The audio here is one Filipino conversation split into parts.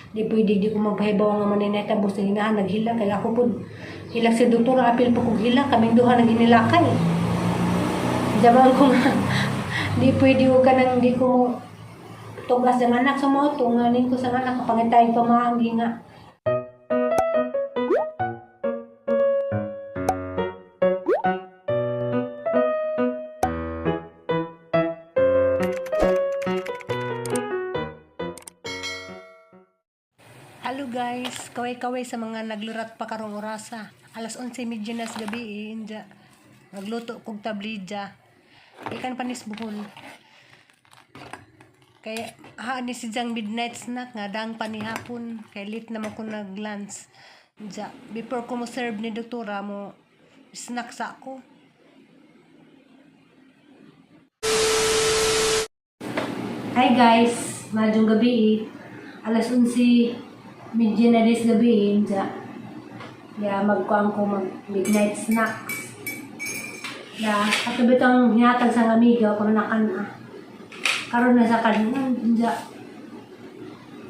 Di pwede di ko magpahibaw nga maninay tabos na hinahan naghila kaya ako po hilak si doktor apil po kong hilak kaming duha nang hinilakay. Jaman ko nga di pwede ko ka nang di ko tugas ng anak sa mga tunganin ko sa anak kapangitay pa maanggi nga. Hello guys, kaway-kaway sa mga naglurat pa karong orasa. Alas 11:30 na sa gabi inja. Nagluto kog tablidya. Ikan panis buhol. Kaya ni si Jang midnight snack nga dang panihapon. Kay late naman ko nag-lunch. Inja, before ko mo serve ni doktora mo snack sa ako. Hi guys, madjong gabi. Alas 11 medyo na dis gabi inja. Ya magkuang ko mag midnight snacks. Ya katubit ang hinatag sa amiga ko nakan karon na sa kanina inja.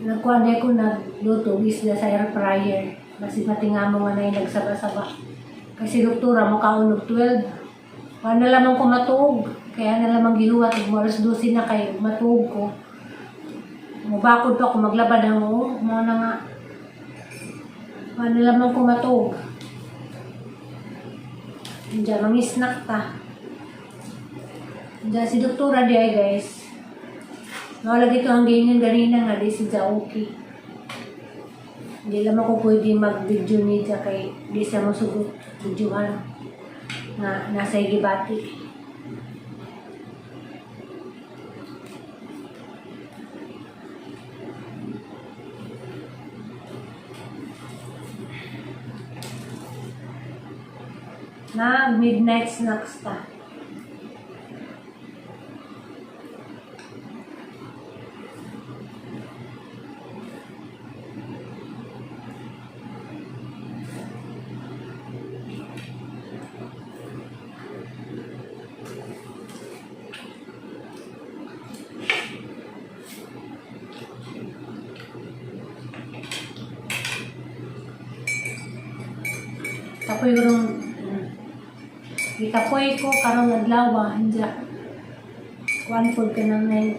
Nagkuan day ko nagluto isda sa air fryer. Basi pati nga mo nga na nagsaba-saba. Kasi doktora mo kaunog 12. Wala na lamang ko matuog. Kaya na lamang giluwat ug alas 12 na kay matuog ko. Mabakod pa ako maglabad ang mo na nga. Ano lamang ko matog. Diyan, mga snack ta. Diyan, si doktora di ay guys. Nawalagi ito ang ganyan ganina nga di si Jaoki. Hindi lamang ko pwede mag-video niya kay di siya masugot videohan na nasa igibati. Na midnight snacks ta. Tapoy yung itapoy ko karong adlaw hindi one food ka nang nay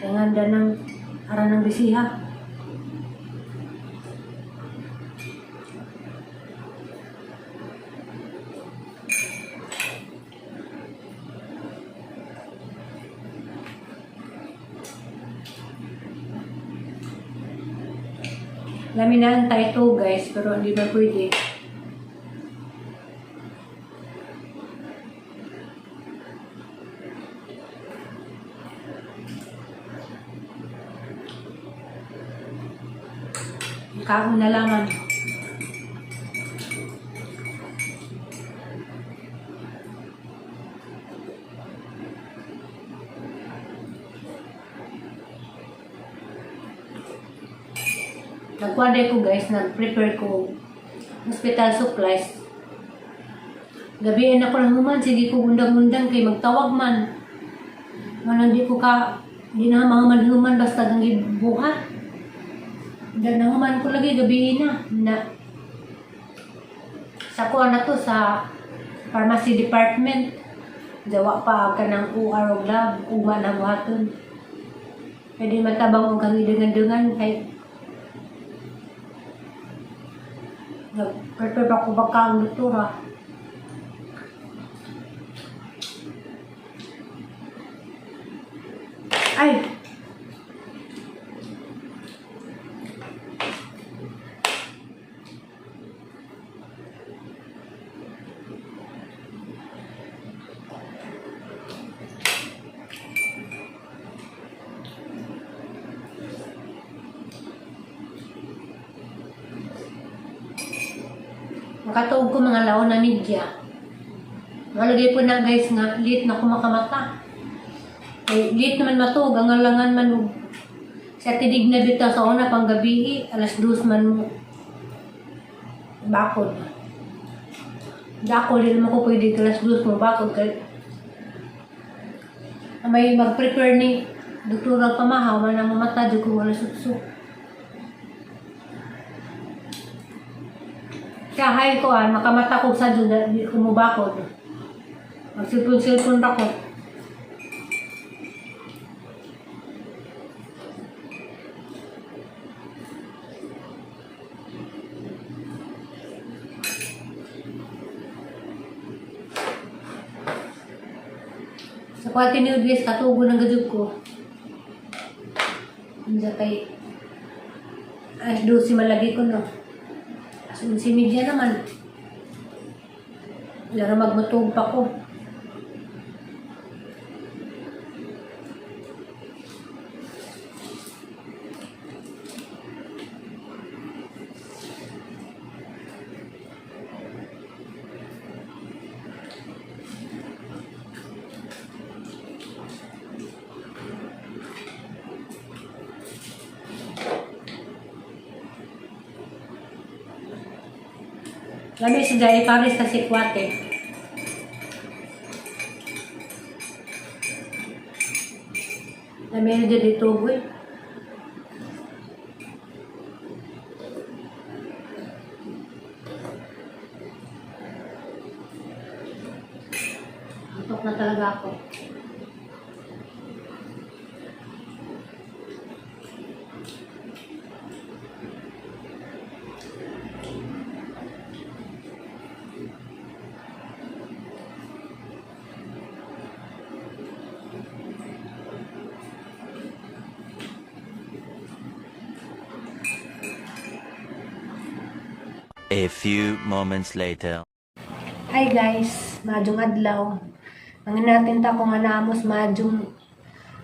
nganda ng ara ng bisiha laminahan tayo to guys pero hindi na pwede. Kaon na laman. Nagkuanday ko guys, nag-prepare ko hospital supplies. Gabiin ako ng human, sige ko undang-undang kay magtawag man. Manang di ko di na mga manhuman basta gang gibuhat. Dan naman ko lagi gabi na sa kuha na to sa pharmacy department jawa pa ka ng UR o lab uma na buhaton pwede matabang og kang dengan kay nag-prepare ako baka ang doktora. Ay makatuog ko mga laon na media. Malagay po na guys nga, late na ko makamata. Eh, late naman matuog, ang alangan man sa tidig na bitaw sa una pang gabi, alas 2 man mo. Bakod. Dako, di naman ko pwede alas 2 mo bakod. May mag-prepare ni Doktor ang pamahaw, man ang mata, dyan ko wala suksok. Kaya hay ko makamata ko sa dyan, di ko mubakot. Magsilpon-silpon ako. Sa kwaliti ni Udwes, katubo ng gadyo ko. Hindi kay alas 12 malagi ko no. As 11:30 naman. Laro magmatug pa ko. Lami si Jai Paris na si Kwate. Lami na dyan dito, boy. Antok na talaga ako. A few moments later. Hi guys, madjong adlaw. Ang natin ta kung anamos madjong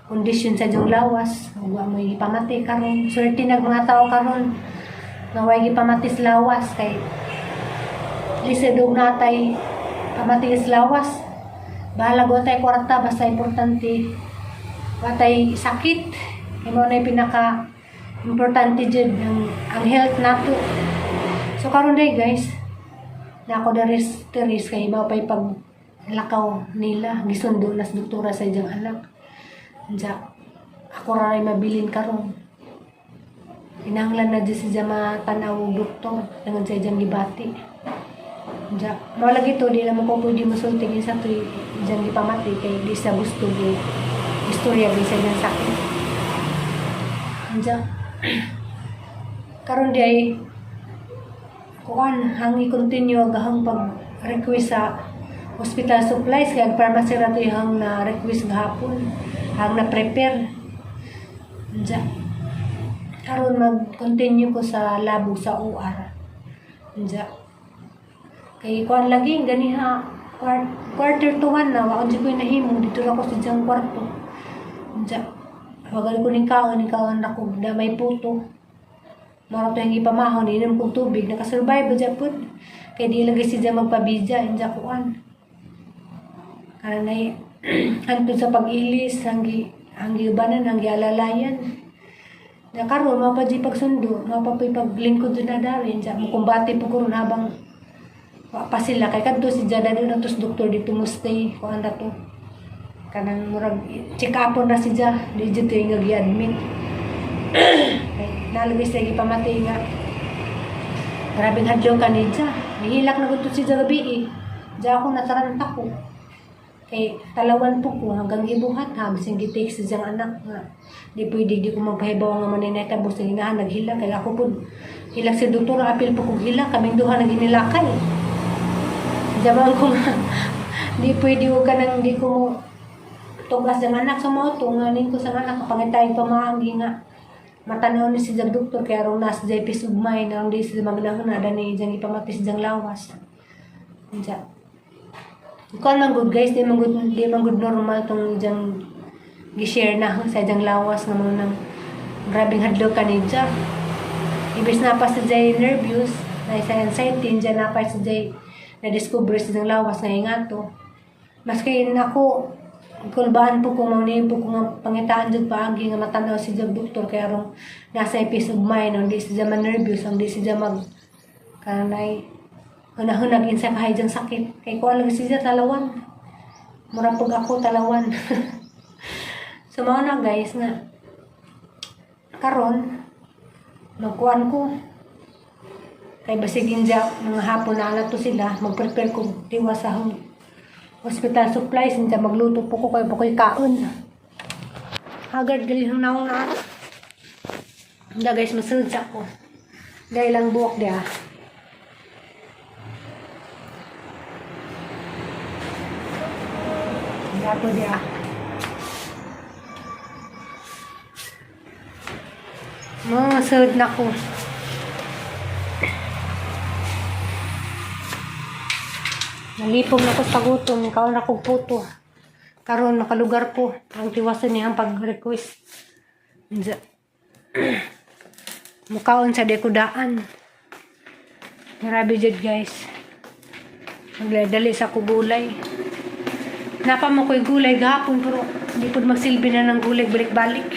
kondisyon sa jong lawas. Huwag mo ipamati karon. Swerte nag mga tao karon. Naway ipamatis lawas kay lisedog natay pamatis lawas. Bahala go tay kwarta basta importante. Watay sakit. Imo na pinaka importante jud ang health nato. So karon day guys, na ako teris kay mao pay pag lakaw nila gisundo nas doktora sa iyang anak. Unsa ako ra mabilin karon. Inanglan na di siya matanaw doktor dengan sa iyang gibati. Unsa mao lagi to di na mo ko pwede masulti sa to iyang gipamati kay di sa gusto gi istorya gi sa iyang sakit. Unsa karon day kuan hang i-continue agahang pag-request sa hospital supplies kaya pharmacy ra to hang na request gahapon hang na prepare unsa karon mag-continue ko sa labog sa OR unsa kay kuan lagi ganiha quarter to 1 na wa ko nahimo dito ra ko sa jang kwarto unsa wagal ko ning kaon nako da may puto. Mara to yung ipamahon, inom kong tubig, nakasurvive ba dyan po? Kaya di lagi siya magpabidya, hindi kuan. Karena hantod sa pag-ilis, hanggi ubanan, hanggi alalayan. Nakaroon, mapa di pagsundo, mapa pa paglingkod doon na darin, mukumbati po ko rin habang pa sila. Kaya kanto si Jada doon, natos doktor dito mo stay, kuan na to. Kanang murag, check upon na si Jada, di dito yung nag-admit. Nalagay sa ipamati nga. Grabing hadlaw ka ni Dja. Nihilak na gusto si Dja gabi eh. Dja ako nataranta ko. Kay talawan po ko hanggang gibuhat ha. Bising gitake sa Djang anak nga. Di pwede di ko magpahibaw nga maninay tabos na hinahan naghilak. Kaya ako po hilak si doktor apil po kong hilak. Kaming duha naghinilakay. Dja ba ko nga. Di pwede ko ka nang di ko tugas ng anak sa mga ito. Nganin ko sa anak kapangitay pamahanggi nga. Matanaw ni si doktor kaya rong nas jay peace of mind nang di sila magnahon na dani jang ipamatis jang lawas. Unsa. Ikaw man good guys, di man good normal tong jang gi-share na sa jang lawas nga mo nang grabing hadlok kanidja. Ibis na pa sa jay nervous, na sa anxiety dyan na pa sa jay na discover sa jang lawas nga ingato. Maski nako kulbaan po kung maunin po kung pangitaan dyan paagi nga matanaw si Jog doktor kaya rong nasa peace of mind ang di siya nervous ang di siya kanay hunahunag insa kahay dyan sakit kay ko alam siya talawan mura pag ako talawan So mga na guys nga karon magkuhan ko kay basigin dya mga hapon na alat to sila magprepare ko tiwas sa hospital supplies hindi magluto po ko kay bukoy kaon agad gali ng naong na hindi guys masunod sa ko dahil lang buwak dia hindi ako dia masunod na ko nalipong na ko sa gutom kaon ako puto karon nakalugar ko ang tiwasan niya ang pag-request mukaon sa dekudaan grabe jud guys magladali sa ko gulay napa mo ko'y gulay gahapon pero hindi po magsilbi na ng gulay balik-balik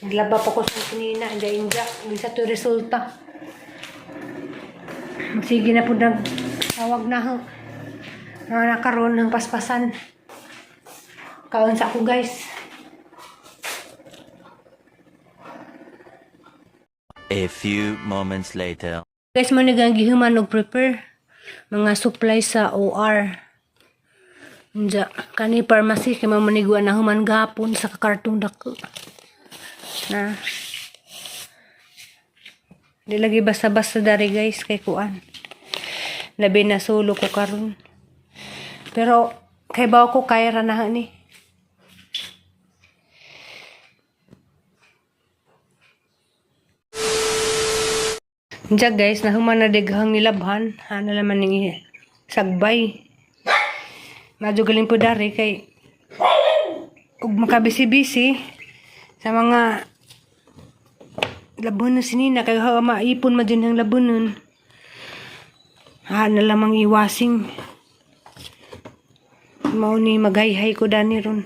naglaba pa ko sa kanina inja hindi sa to resulta magsige na po tawag na ho na nakaroon ng paspasan kaon sa ako guys. A few moments later. Guys, mo nagang gihuman og prepare mga supplies sa OR. Unja kani pharmacy kay mamaniguan na human gapon sa kakartong dako. Na. Di lagi basta-basta dari guys kay kuan. Labi na solo ko karon. Pero kay baw ko kaya ra na ni. Diyan guys, nahuman na deghang nilabhan. Ano naman ni sagbay. Medyo galing po dari kay ug makabisi-bisi sa mga labunon sinina kay maipon ma dyan ang labunon. Na lamang iwasing. Mao ni magayhay ko dani ron.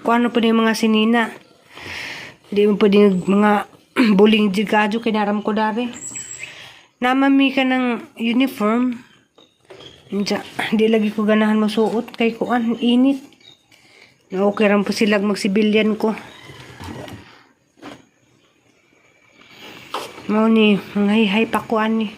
Kung ano po yung mga sinina. Hindi mo po din mga buling jigado kinaram ko dari. Namami ka ng uniform. Hindi lagi ko ganahan masuot kay kuan init. Na okay ram po silag magsibilyan ko. Mao ni mga hihay pa kuan ni.